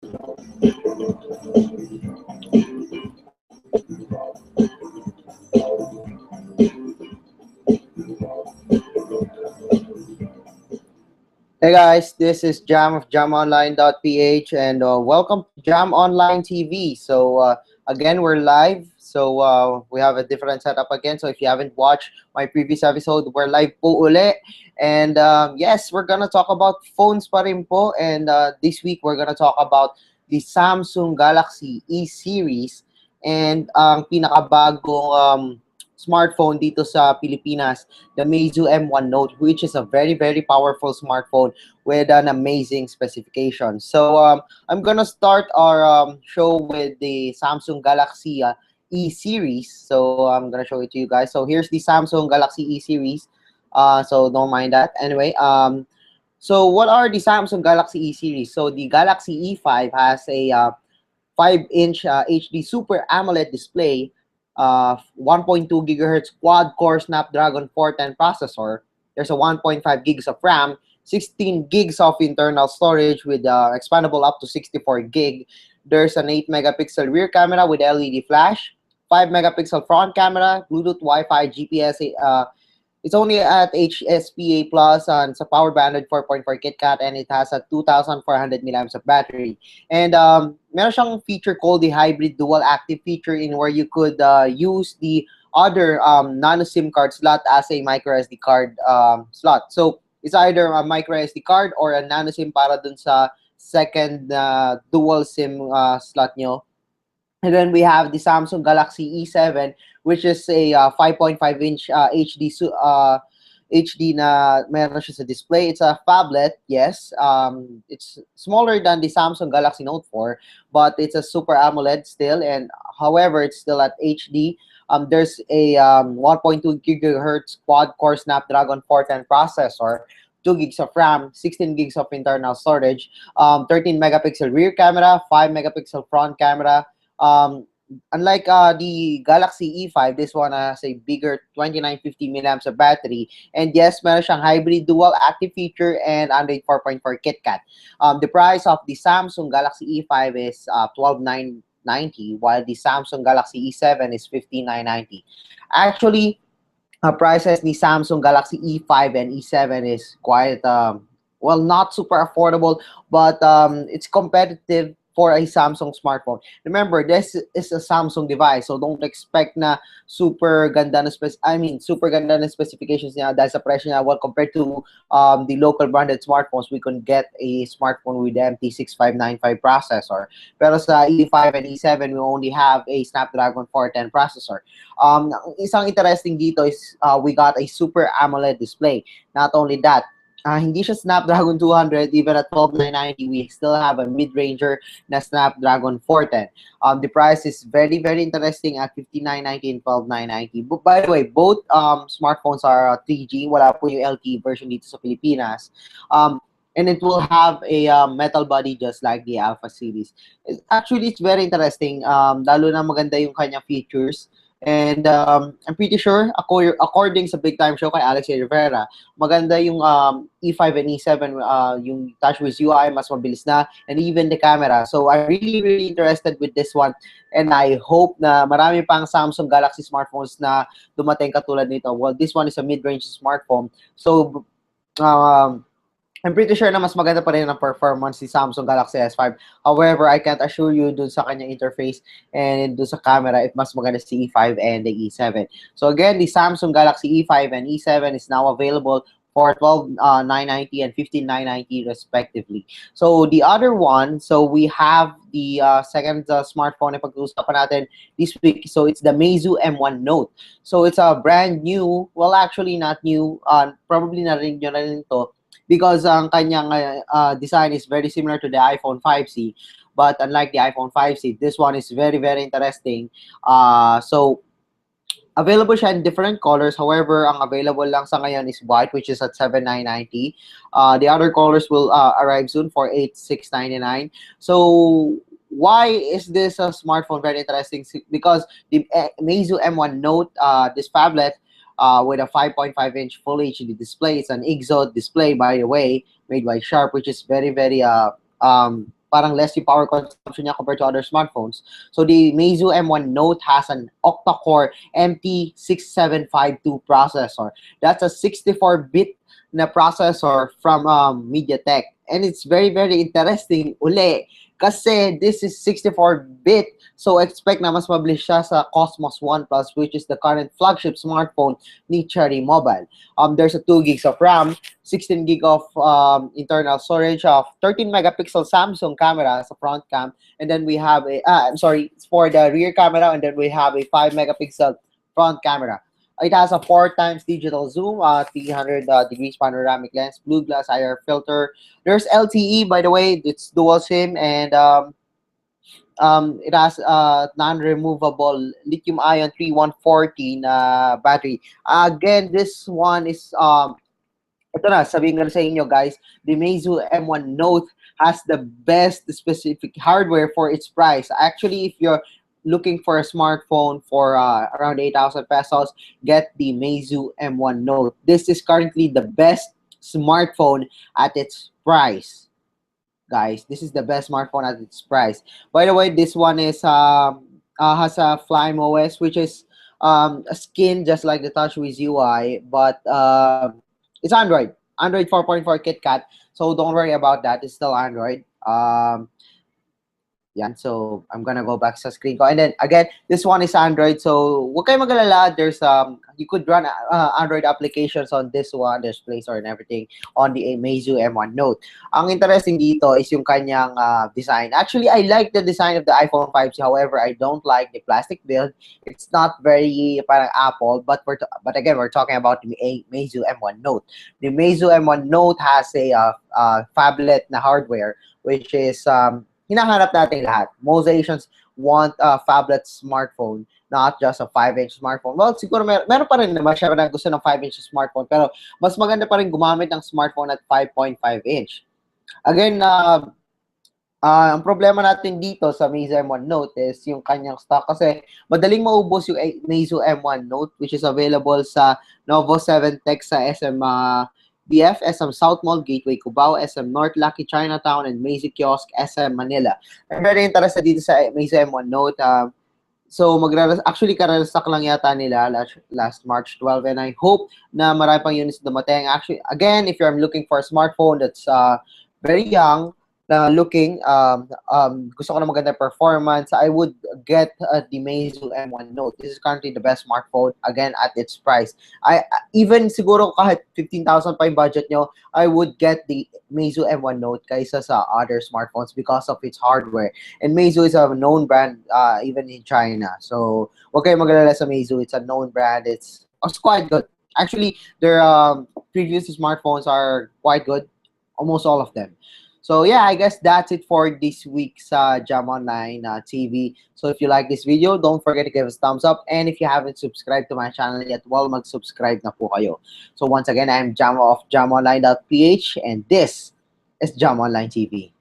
Hey guys, this is Jam of jamonline.ph and welcome to Jam Online TV. Again, we're live. We have a different setup again. So if you haven't watched my previous episode, we're live po uli. And yes, we're gonna talk about phones pa rin po. And this week, we're gonna talk about the Samsung Galaxy E series and ang pinakabagong smartphone dito sa Pilipinas, the Meizu M1 Note, which is a very powerful smartphone with an amazing specification. I'm gonna start our show with the Samsung Galaxy E series. So I'm gonna show it to you guys. So here's the Samsung Galaxy E series. So don't mind that. Anyway, so what are the Samsung Galaxy E series? So the Galaxy E5 has a 5-inch HD Super AMOLED display, 1.2 gigahertz quad-core Snapdragon 410 processor. There's a 1.5 gigs of RAM, 16 gigs of internal storage with expandable up to 64 gig. There's an 8 megapixel rear camera with LED flash, 5 megapixel front camera, Bluetooth, Wi-Fi, GPS. It's only at HSPA Plus and it's a power banded 4.4 KitKat, and it has a 2,400 milliamps of battery. And meron siyang feature called the hybrid dual active feature, in where you could use the other nano SIM card slot as a micro SD card slot. So it's either a micro SD card or a nano SIM para dun sa second dual SIM slot nyo. And then we have the Samsung Galaxy E7, which is a 5.5-inch HD na meron siya sa display. It's a phablet, yes. It's smaller than the Samsung Galaxy Note 4, but it's a Super AMOLED still. And however, it's still at HD. There's a 1.2 gigahertz quad-core Snapdragon 410 processor, 2 gigs of RAM, 16 gigs of internal storage, 13 megapixel rear camera, 5 megapixel front camera. Unlike the Galaxy E5, this one has a bigger 2950 milliamps of battery. And yes, meron siyang hybrid dual active feature and Android 4.4 KitKat. The price of the Samsung Galaxy E5 is 12,990, while the Samsung Galaxy E7 is 15,990. Actually, prices ni Samsung Galaxy E5 and E7 is quite well, not super affordable, but it's competitive for a Samsung smartphone. Remember, this is a Samsung device, so don't expect na super ganda na super ganda na specifications niya dahil sa presyo niya. Well, compared to the local branded smartphones, we can get a smartphone with the MT6595 processor. Pero sa E5 and E7, we only have a Snapdragon 410 processor. Isang interesting dito is we got a Super AMOLED display. Not only that, hindi siya Snapdragon 200, even at 12,990, we still have a mid-ranger na Snapdragon 410. The price is very interesting at 5990 and 12,990. But by the way, both smartphones are 3G. Wala po yung LTE version dito sa Pilipinas. And it will have a metal body just like the Alpha series. Actually, it's very interesting. Lalo na maganda yung kanya features. And I'm pretty sure, according sa Big Time Show kay Alex Rivera, maganda yung E5 and E7, yung TouchWiz UI, mas mabilis na, and even the camera. So I'm really interested with this one. And I hope na marami pang Samsung Galaxy smartphones na dumating katulad nito. Well, this one is a mid-range smartphone. So, I'm pretty sure na mas maganda pa rin ang performance ni Samsung Galaxy S5. However, I can't assure you dun sa kanyang interface and dun sa camera if mas maganda si E5 and the E7. So again, the Samsung Galaxy E5 and E7 is now available for 12,990 and 15,990 respectively. So the other one, so we have the second smartphone na pag-uusapan natin this week. So it's the Meizu M1 Note. So it's a brand new, well actually not new, probably narinig nyo na rin ito, because ang kanyang design is very similar to the iPhone 5C. But unlike the iPhone 5C, this one is very interesting. So available siya in different colors. However, ang available lang sa ngayon is white, which is at 7,990. The other colors will arrive soon for 8,699. So why is this smartphone very interesting? Because the Meizu M1 Note, this phablet, with a 5.5-inch Full HD display. It's an IGZO display, by the way, made by Sharp, which is very parang less yung power consumption niya compared to other smartphones. So the Meizu M1 Note has an octa-core MT6752 processor. That's a 64-bit na processor from MediaTek. And it's very, very interesting uli kasi this is 64-bit. So expect na mas mabilis siya sa Cosmos One Plus, which is the current flagship smartphone ni Cherry Mobile. There's a 2 gigs of RAM, 16 gig of internal storage, of 13 megapixel Samsung camera sa front cam, and then we have a for the rear camera, and then we have a 5 megapixel front camera. It has a 4 times digital zoom, 300 degrees panoramic lens, blue glass IR filter. There's LTE, by the way. It's dual SIM, and it has non-removable lithium-ion 3140 battery. Again, this one is ito na, sabihin ko na sa inyo guys, the Meizu M1 Note has the best specific hardware for its price. Actually, if you're looking for a smartphone for around 8,000 pesos, get the Meizu M1 Note. This is currently the best smartphone at its price. Guys, this is the best smartphone at its price. By the way, this one is has a Flame OS, which is a skin just like the TouchWiz UI, but it's Android 4.4 KitKat, so don't worry about that. It's still Android. Yan. So I'm gonna go back sa screen ko. And then again, this one is Android. So huwag kayo mag-alala. There's you could run Android applications on this one. There's Play Store and everything on the Meizu M1 Note. Ang interesting dito is yung kanyang design. Actually, I like the design of the iPhone 5C. However, I don't like the plastic build. It's not very parang Apple. But again, we're talking about the Meizu M1 Note. The Meizu M1 Note has a phablet na hardware, which is hinahanap natin lahat. Most Asians want a phablet smartphone, not just a 5-inch smartphone. Well, siguro meron pa rin naman siya na gusto ng 5-inch smartphone, pero mas maganda pa rin gumamit ng smartphone at 5.5-inch. Again, ang problema natin dito sa Meizu M1 Note is yung kanyang stock kasi madaling maubos yung Meizu M1 Note, which is available sa Novo 7 Tech sa SM BF, SM South Mall, Gateway Cubao, SM North Lucky Chinatown, and Meizu Kiosk, SM Manila. I'm very interested dito sa Meizu M1 Note. So, actually, karasak lang yata nila last March 12, and I hope na marami pang units dumating. Actually, again, if you're looking for a smartphone that's very young, looking, gusto ko na maganda performance, I would get the Meizu M1 Note. This is currently the best smartphone, again, at its price. Even siguro kahit 15,000 pa yung budget nyo, I would get the Meizu M1 Note kaysa sa other smartphones because of its hardware. And Meizu is a known brand even in China. So, huwag kayo mag-alala sa Meizu. It's a known brand. It's quite good. Actually, their previous smartphones are quite good. Almost all of them. So yeah, I guess that's it for this week's Jam Online TV. So if you like this video, don't forget to give us a thumbs up. And if you haven't subscribed to my channel yet, well, mag-subscribe na po kayo. So once again, I'm Jam of JamOnline.ph, and this is Jam Online TV.